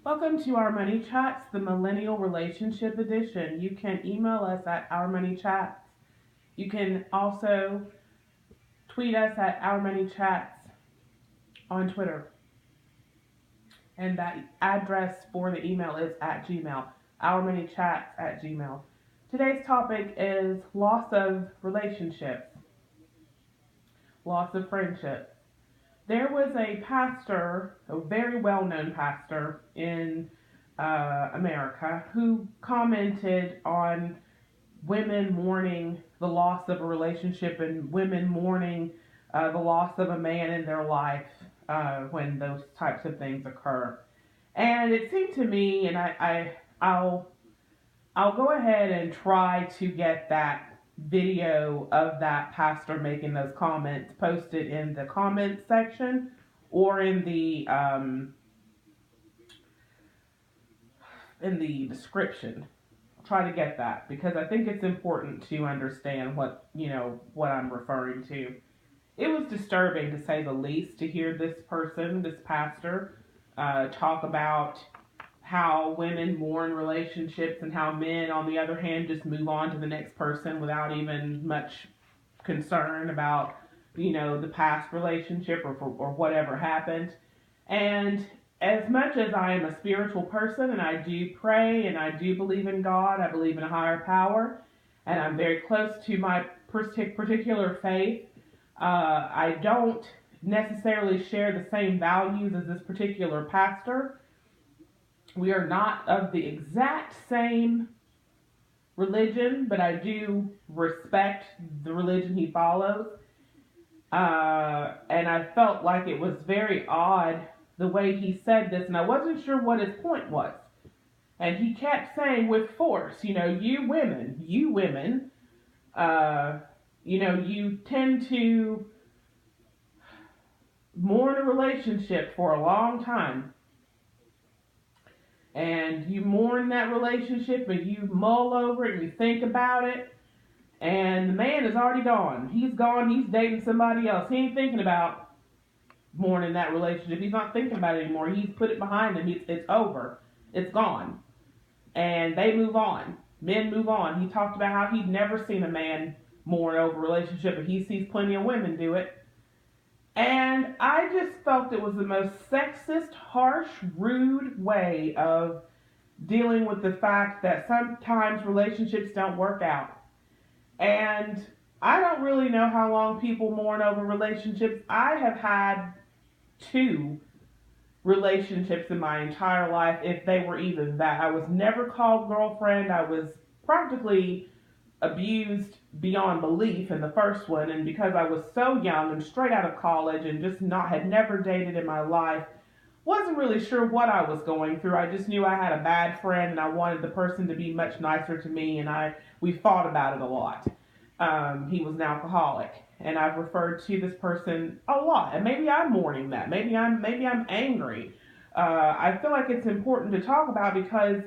Welcome to Our Money Chats, the Millennial Relationship Edition. You can email us at Our Money Chats. You can also tweet us at Our Money Chats on Twitter. And that address for the email is at Gmail, Our Money Chats at Gmail. Today's topic is loss of relationships, loss of friendships. There was a pastor, a very well known pastor in America, who commented on women mourning the loss of a relationship and women mourning the loss of a man in their life when those types of things occur. And it seemed to me, and I'll go ahead and try to get that video of that pastor making those comments posted in the comments section or in the description. I'll try to get that because I think it's important to understand what I'm referring to. It was disturbing to say the least to hear this pastor, talk about how women mourn relationships and how men, on the other hand, just move on to the next person without even much concern about, the past relationship or whatever happened. And as much as I am a spiritual person and I do pray and I do believe in God, I believe in a higher power, and I'm very close to my particular faith, I don't necessarily share the same values as this particular pastor. We are not of the exact same religion, but I do respect the religion he follows. And I felt like it was very odd the way he said this, and I wasn't sure what his point was. And he kept saying with force, you women, you tend to mourn a relationship for a long time. And you mourn that relationship and you mull over it and you think about it. And the man is already gone. He's gone. He's dating somebody else. He ain't thinking about mourning that relationship. He's not thinking about it anymore. He's put it behind him. It's over. It's gone. And they move on. Men move on. He talked about how he'd never seen a man mourn over a relationship, but he sees plenty of women do it. And I just felt it was the most sexist, harsh, rude way of dealing with the fact that sometimes relationships don't work out. And I don't really know how long people mourn over relationships. I have had 2 relationships in my entire life, if they were even that. I was never called girlfriend. I was practically abused beyond belief in the first one, and because I was so young and straight out of college and just not had never dated in my life, wasn't really sure what I was going through. I just knew I had a bad friend and I wanted the person to be much nicer to me, and we fought about it a lot. He was an alcoholic, and I've referred to this person a lot, and maybe I'm mourning that. Maybe I'm angry. I feel like it's important to talk about because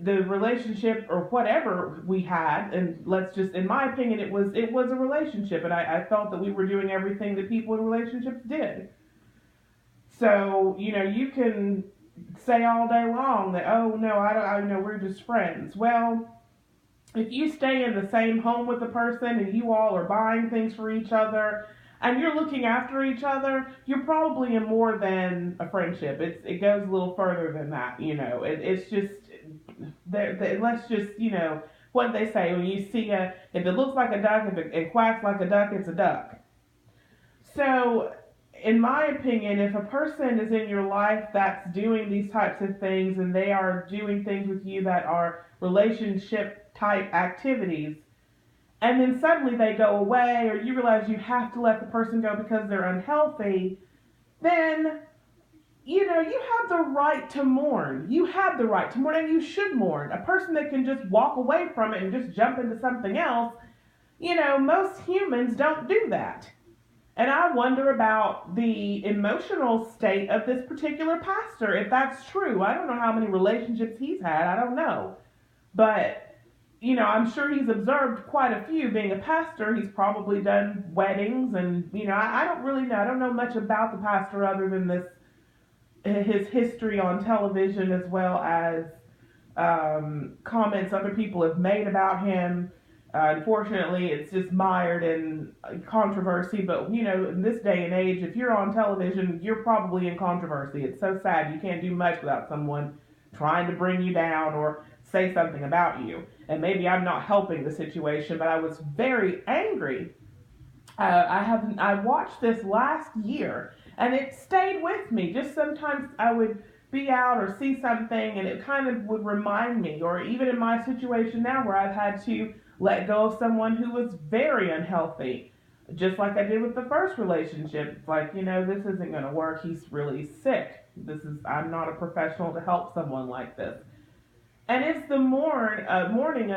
the relationship or whatever we had, and let's just, in my opinion, it was a relationship, and I felt that we were doing everything that people in relationships did. So you can say all day long that, oh no, I know we're just friends. Well, if you stay in the same home with the person and you all are buying things for each other and you're looking after each other, you're probably in more than a friendship. It goes a little further than that. It's just let's just, what they say when you see if it looks like a duck, if it quacks like a duck, it's a duck. So, in my opinion, if a person is in your life that's doing these types of things and they are doing things with you that are relationship type activities, and then suddenly they go away or you realize you have to let the person go because they're unhealthy, then you have the right to mourn. You have the right to mourn, and you should mourn. A person that can just walk away from it and just jump into something else, most humans don't do that. And I wonder about the emotional state of this particular pastor, if that's true. I don't know how many relationships he's had. I don't know. But, I'm sure he's observed quite a few. Being a pastor, he's probably done weddings. And, I don't really know. I don't know much about the pastor other than this his history on television, as well as comments other people have made about him. Unfortunately, it's just mired in controversy. But in this day and age, if you're on television, you're probably in controversy. It's so sad. You can't do much without someone trying to bring you down or say something about you. And maybe I'm not helping the situation, but I was very angry. I watched this last year, and it stayed with me. Just sometimes I would be out or see something, and it kind of would remind me, or even in my situation now where I've had to let go of someone who was very unhealthy, just like I did with the first relationship. It's like, this isn't going to work. He's really sick. I'm not a professional to help someone like this. And it's the mourning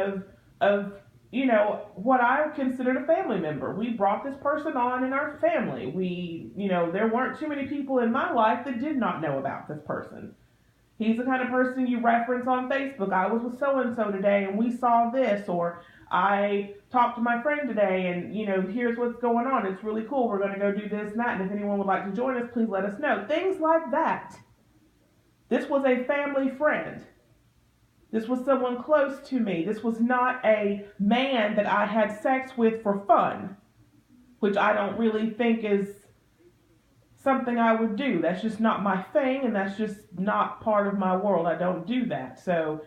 of what I considered a family member. We brought this person on in our family. There weren't too many people in my life that did not know about this person. He's the kind of person you reference on Facebook. I was with so and so today, and we saw this, or I talked to my friend today, and here's what's going on. It's really cool. We're going to go do this and that, and if anyone would like to join us, please let us know. Things like that. This was a family friend. This was someone close to me. This was not a man that I had sex with for fun, which I don't really think is something I would do. That's just not my thing, and that's just not part of my world. I don't do that. So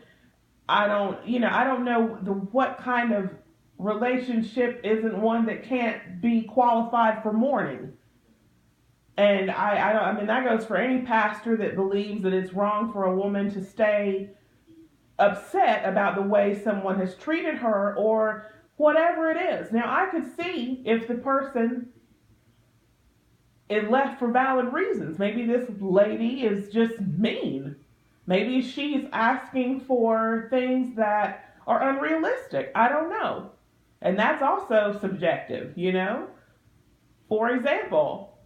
I don't know what kind of relationship isn't one that can't be qualified for mourning. And I mean, that goes for any pastor that believes that it's wrong for a woman to stay upset about the way someone has treated her or whatever it is. Now, I could see if the person is left for valid reasons. Maybe this lady is just mean. Maybe she's asking for things that are unrealistic. I don't know. And that's also subjective, For example,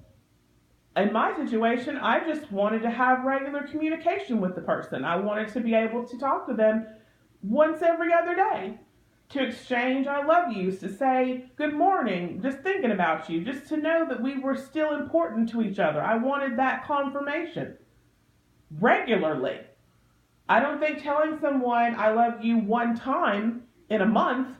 in my situation, I just wanted to have regular communication with the person. I wanted to be able to talk to them once every other day, to exchange I love yous, to say good morning, just thinking about you, just to know that we were still important to each other. I wanted that confirmation regularly. I don't think telling someone I love you one time in a month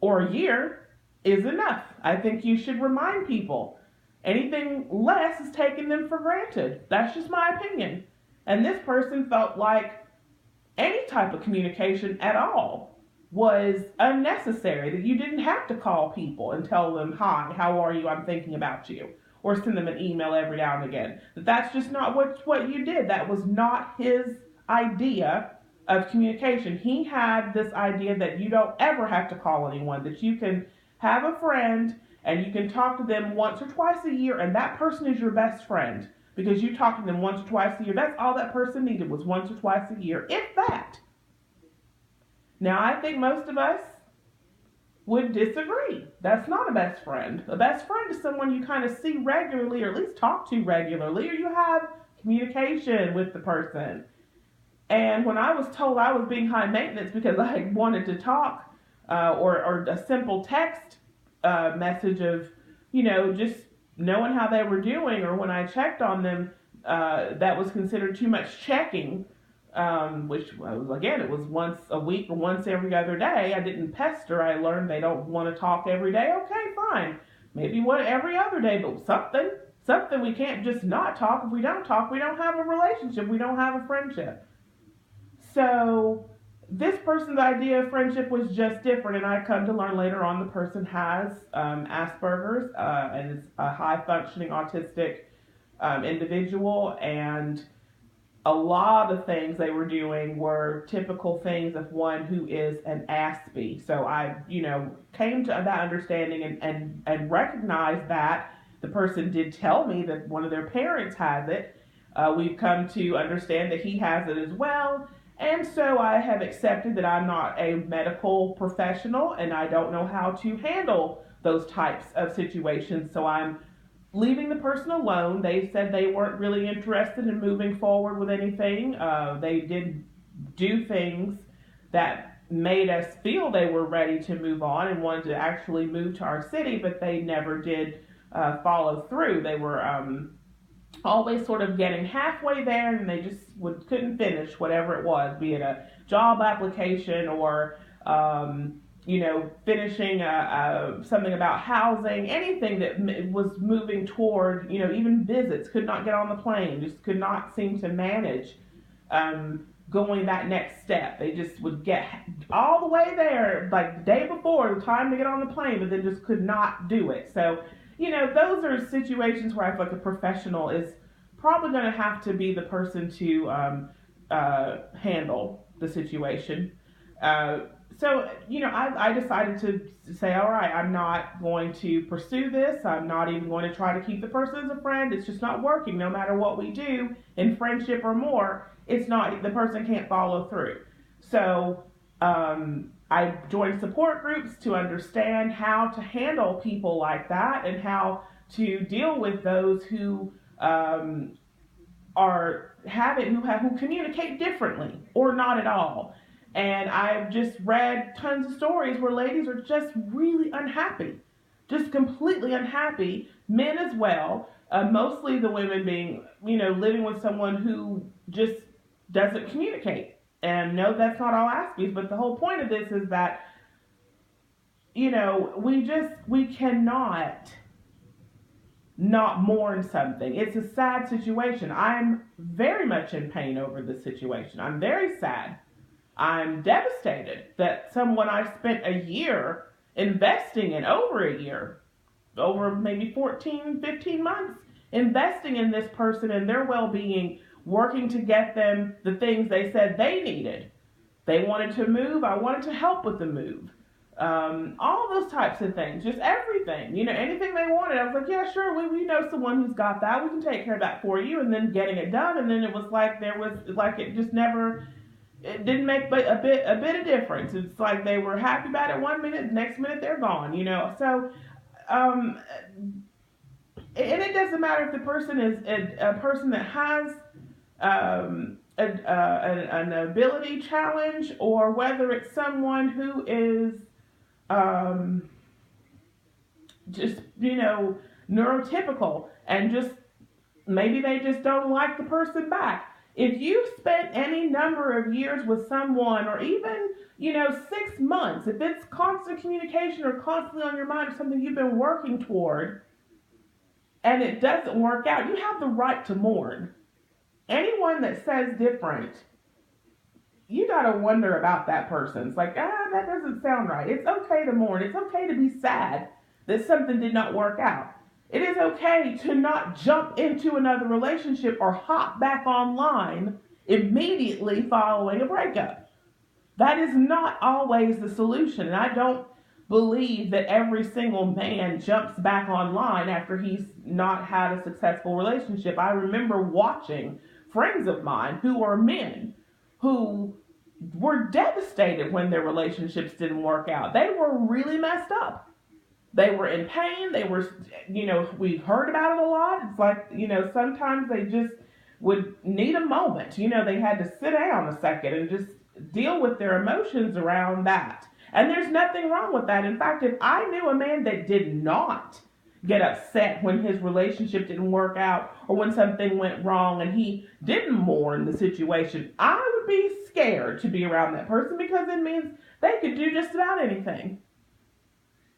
or a year is enough. I think you should remind people. Anything less is taking them for granted. That's just my opinion. And this person felt like any type of communication at all was unnecessary, that you didn't have to call people and tell them, hi, how are you? I'm thinking about you. Or send them an email every now and again. That's just not what you did. That was not his idea of communication. He had this idea that you don't ever have to call anyone, that you can have a friend and you can talk to them once or twice a year, and that person is your best friend because you talk to them once or twice a year. That's all that person needed, was once or twice a year, if that. Now, I think most of us would disagree. That's not a best friend. A best friend is someone you kind of see regularly, or at least talk to regularly, or you have communication with the person. And when I was told I was being high maintenance because I wanted to talk, or a simple text message of, just knowing how they were doing, or when I checked on them, that was considered too much checking, which was, again, it was once a week or once every other day. I didn't pester. I learned they don't want to talk every day. Okay, fine. Maybe every other day, but something we can't just not talk. If we don't talk, we don't have a relationship. We don't have a friendship. So this person's idea of friendship was just different, and I come to learn later on the person has Asperger's and is a high-functioning autistic individual, and a lot of things they were doing were typical things of one who is an Aspie. So I, came to that understanding and recognized that the person did tell me that one of their parents has it. We've come to understand that he has it as well. And so I have accepted that I'm not a medical professional and I don't know how to handle those types of situations. So I'm leaving the person alone. They said they weren't really interested in moving forward with anything. They did do things that made us feel they were ready to move on and wanted to actually move to our city, but they never did follow through. They were always sort of getting halfway there, and they just couldn't finish whatever it was, be it a job application or finishing something about housing, anything that was moving toward, even visits, could not get on the plane, just could not seem to manage going that next step. They just would get all the way there, like the day before, the time to get on the plane, but then just could not do it. So, those are situations where I feel like a professional is probably going to have to be the person to handle the situation. I decided to say, all right, I'm not going to pursue this. I'm not even going to try to keep the person as a friend. It's just not working. No matter what we do in friendship or more, the person can't follow through. So I joined support groups to understand how to handle people like that and how to deal with those who who communicate differently or not at all. And I've just read tons of stories where ladies are just really unhappy, just completely unhappy, men as well, mostly the women being, living with someone who just doesn't communicate. And no, that's not all aspects, but the whole point of this is that, we cannot not mourn something. It's a sad situation. I'm very much in pain over this situation. I'm very sad. I'm devastated that someone I spent a year investing in, over maybe 14, 15 months, investing in this person and their well-being, working to get them the things they said they needed. They wanted to move. I wanted to help with the move. All those types of things, just everything, anything they wanted. I was like, yeah, sure, we know someone who's got that. We can take care of that for you. And then getting it done. And then it was like, it just never, it didn't make a bit of difference. It's like they were happy about it 1 minute, the next minute they're gone, So, and it doesn't matter if the person is a person that has an ability challenge, or whether it's someone who is just, neurotypical, and just maybe they just don't like the person back. If you've spent any number of years with someone, or even, 6 months, if it's constant communication or constantly on your mind or something you've been working toward, and it doesn't work out, you have the right to mourn. Anyone that says different, you gotta wonder about that person. It's like, that doesn't sound right. It's okay to mourn. It's okay to be sad that something did not work out. It is okay to not jump into another relationship or hop back online immediately following a breakup. That is not always the solution. And I don't believe that every single man jumps back online after he's not had a successful relationship. I remember watching friends of mine who are men who were devastated when their relationships didn't work out. They were really messed up. They were in pain. They were, we heard about it a lot. It's like, sometimes they just would need a moment. They had to sit down a second and just deal with their emotions around that. And there's nothing wrong with that. In fact, if I knew a man that did not get upset when his relationship didn't work out or when something went wrong and he didn't mourn the situation, I would be scared to be around that person, because it means they could do just about anything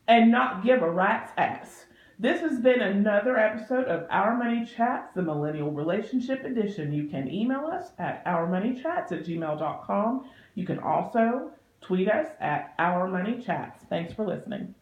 and not give a rat's ass. This has been another episode of Our Money Chats, the Millennial Relationship Edition. You can email us at ourmoneychats@gmail.com. You can also tweet us at ourmoneychats. Thanks for listening.